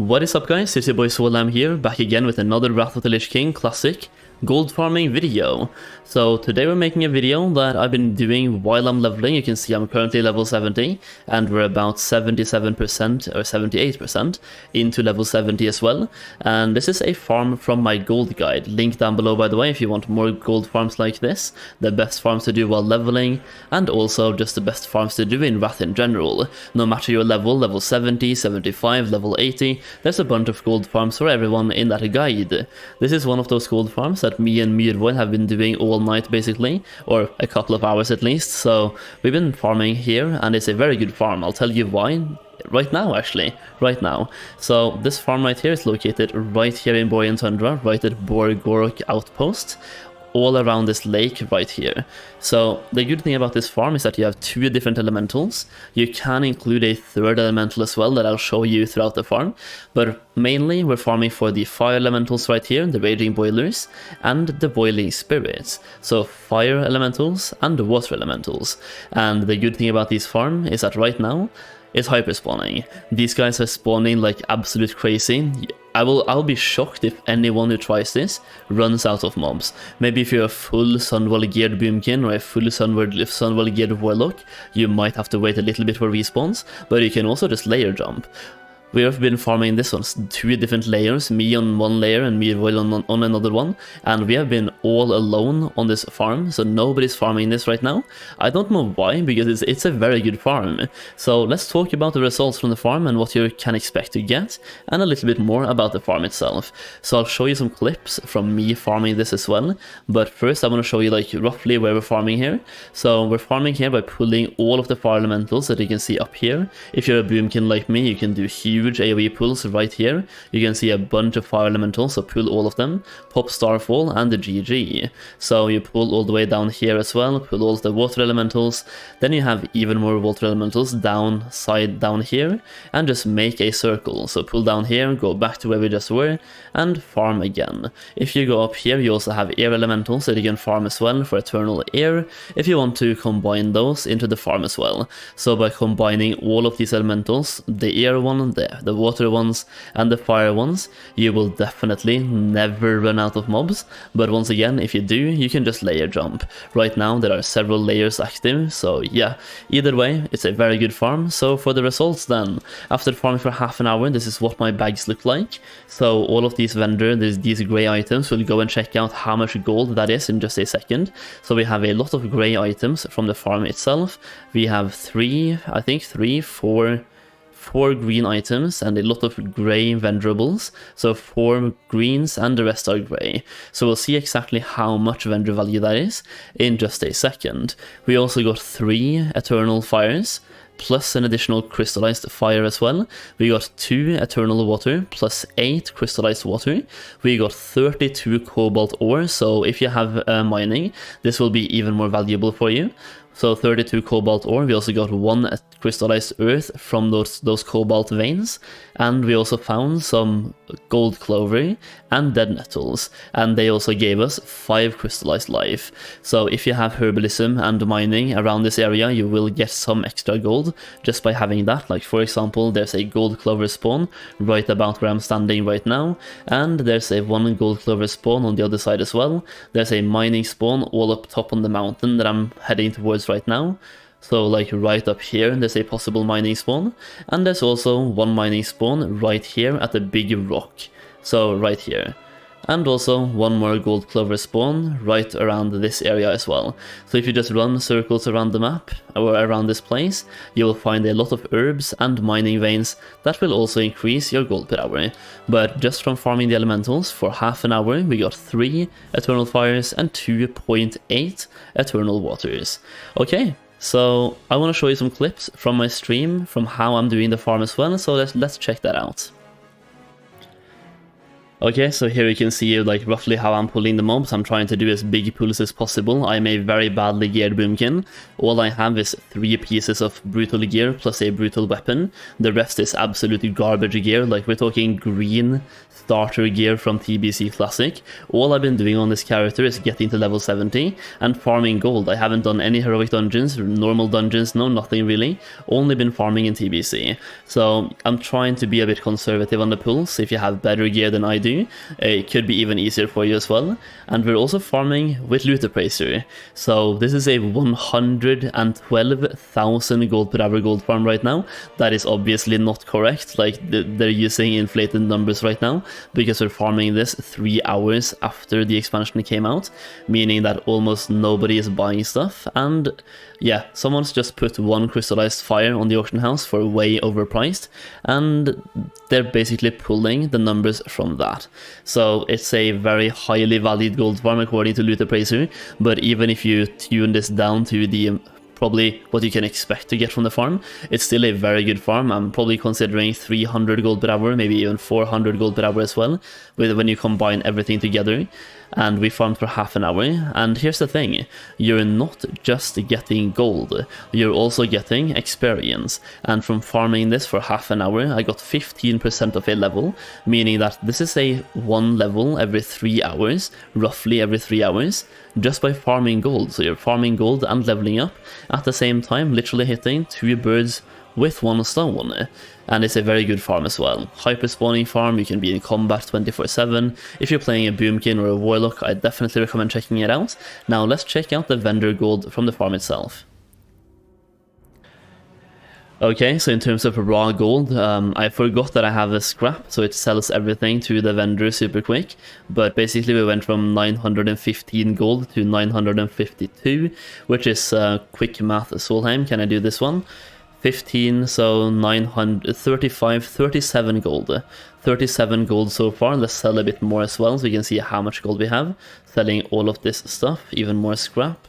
What is up guys, it's your boy Solam here, back again with another Wrath of the Lich King Classic gold farming video. So today we're making a video that I've been doing while I'm leveling. You can see I'm currently level 70 and we're about 77% or 78% into level 70 as well. And this is a farm from my gold guide, link down below by the way if you want more gold farms like this, the best farms to do while leveling, and also just the best farms to do in Wrath in general. No matter your level 70, 75, level 80, there's a bunch of gold farms for everyone in that guide. This is one of those gold farms that me and Myrvoid have been doing all night basically, or a couple of hours at least, so we've been farming here and it's a very good farm. I'll tell you why right now actually, right now. So this farm right here is located right here in Borean Tundra, right at Borgorok Outpost, all around this lake right here. So the good thing about this farm is that you have two different elementals. You can include a third elemental as well that I'll show you throughout the farm, but mainly we're farming for the fire elementals right here, the raging boilers and the boiling spirits. So fire elementals and the water elementals. And the good thing about this farm is that right now it's hyper spawning. These guys are spawning like absolute crazy. I'll be shocked if anyone who tries this runs out of mobs. Maybe if you're a full Sunwell geared Boomkin or a full Sunwell geared Warlock, you might have to wait a little bit for respawns, but you can also just layer jump. We have been farming this on two different layers, me on one layer and Myrvoid on another one, and we have been all alone on this farm, so nobody's farming this right now. I don't know why, because it's a very good farm. So let's talk about the results from the farm and what you can expect to get, and a little bit more about the farm itself. So I'll show you some clips from me farming this as well, but first I want to show you like roughly where we're farming here. So we're farming here by pulling all of the fire elementals that you can see up here. If you're a Boomkin like me, you can do huge AoE pulls right here. You can see a bunch of fire elementals, so pull all of them, pop Starfall and the GG. So you pull all the way down here as well, pull all of the water elementals, then you have even more water elementals down here, and just make a circle. So pull down here, go back to where we just were, and farm again. If you go up here, you also have air elementals that you can farm as well for eternal air, if you want to combine those into the farm as well. So by combining all of these elementals, the air one, the water ones and the fire ones, you will definitely never run out of mobs. But once again, if you do, you can just layer jump. Right now there are several layers active, so yeah, either way it's a very good farm. So for the results then, after farming for half an hour, this is what my bags look like. So all of these these gray items, we'll go and check out how much gold that is in just a second. So we have a lot of gray items from the farm itself. We have four green items and a lot of grey venerables, so 4 greens and the rest are grey. So we'll see exactly how much vendor value that is in just a second. We also got 3 eternal fires, plus an additional crystallized fire as well. We got 2 eternal water, plus 8 crystallized water. We got 32 cobalt ore, so if you have mining, this will be even more valuable for you. So 32 cobalt ore. We also got 1 crystallized earth from those cobalt veins, and we also found some gold clover and dead nettles, and they also gave us 5 crystallized life. So if you have herbalism and mining around this area, you will get some extra gold just by having that. Like for example, there's a gold clover spawn right about where I'm standing right now, and there's a 1 gold clover spawn on the other side as well. There's a mining spawn all up top on the mountain that I'm heading towards right now. So like right up here there's a possible mining spawn, and there's also 1 mining spawn right here at the big rock, so right here. And also 1 more gold clover spawn right around this area as well. So if you just run circles around the map or around this place, you will find a lot of herbs and mining veins that will also increase your gold per hour. But just from farming the elementals for half an hour, we got 3 eternal fires and 2.8 eternal waters. Okay, so I want to show you some clips from my stream from how I'm doing the farm as well, so let's check that out. Okay, so here you can see like roughly how I'm pulling the mobs. I'm trying to do as big pulls as possible. I'm a very badly geared boomkin. All I have is 3 pieces of brutal gear plus a brutal weapon. The rest is absolutely garbage gear. Like we're talking green starter gear from TBC Classic. All I've been doing on this character is getting to level 70 and farming gold. I haven't done any heroic dungeons, normal dungeons, no, nothing really. Only been farming in TBC. So I'm trying to be a bit conservative on the pulls. If you have better gear than I do, it could be even easier for you as well. And we're also farming with Loot Appraiser. So this is a 112,000 gold per hour gold farm right now. That is obviously not correct. Like they're using inflated numbers right now because we're farming this 3 hours after the expansion came out, meaning that almost nobody is buying stuff. And yeah, someone's just put 1 crystallized fire on the auction house for way overpriced, and they're basically pulling the numbers from that. So it's a very highly valued gold farm according to Loot Appraiser, but even if you tune this down to the probably what you can expect to get from the farm, it's still a very good farm. I'm probably considering 300 gold per hour, maybe even 400 gold per hour as well, when you combine everything together. And we farmed for half an hour. And here's the thing, you're not just getting gold, you're also getting experience. And from farming this for half an hour, I got 15% of a level, meaning that this is a 1 level every 3 hours, roughly every 3 hours, just by farming gold. So you're farming gold and leveling up at the same time, literally hitting 2 birds with 1 stone. And it's a very good farm as well. Hyper spawning farm, you can be in combat 24/7. If you're playing a boomkin or a warlock, I definitely recommend checking it out. Now let's check out the vendor gold from the farm itself. Okay, so in terms of raw gold, I forgot that I have a scrap, so it sells everything to the vendor super quick. But basically we went from 915 gold to 952, which is quick math, Solheim. Can I do this one? 15, so 935, 37 gold. 37 gold so far. Let's sell a bit more as well so you can see how much gold we have. Selling all of this stuff, even more scrap.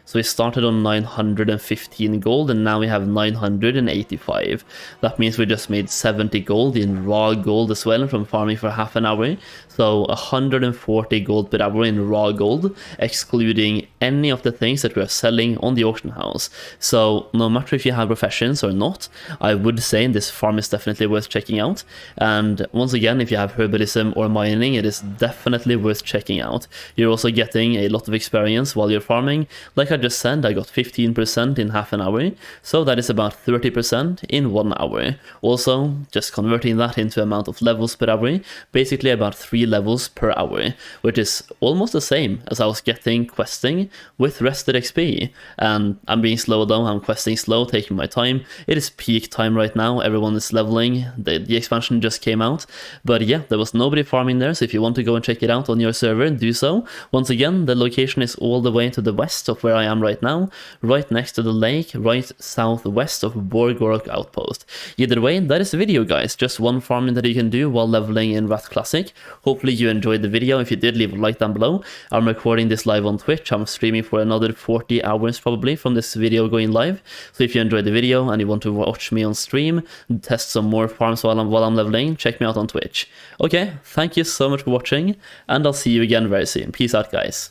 So we started on 915 gold and now we have 985. That means we just made 70 gold in raw gold as well from farming for half an hour. So 140 gold per hour in raw gold, excluding any of the things that we are selling on the auction house. So no matter if you have professions or not, I would say this farm is definitely worth checking out. And once again, if you have herbalism or mining, it is definitely worth checking out. You're also getting a lot of experience while you're farming. Like I just said, I got 15% in half an hour, so that is about 30% in 1 hour. Also, just converting that into amount of levels per hour, basically about 3 levels per hour, which is almost the same as I was getting questing with RestedXP. And I'm being slow though, I'm questing slow, taking my time. It is peak time right now, everyone is leveling, the expansion just came out. But yeah, there was nobody farming there, so if you want to go and check it out on your server, do so. Once again, the location is all the way to the west of where I am right now, right next to the lake, right southwest of Borgorok Outpost. Either way, that is the video, guys. Just one farming that you can do while leveling in WOTLK Classic. Hopefully you enjoyed the video. If you did, leave a like down below. I'm recording this live on Twitch. I'm streaming for another 40 hours probably from this video going live. So if you enjoyed the video and you want to watch me on stream, test some more farms while I'm leveling, check me out on Twitch. Okay, thank you so much for watching, and I'll see you again very soon. Peace out, guys.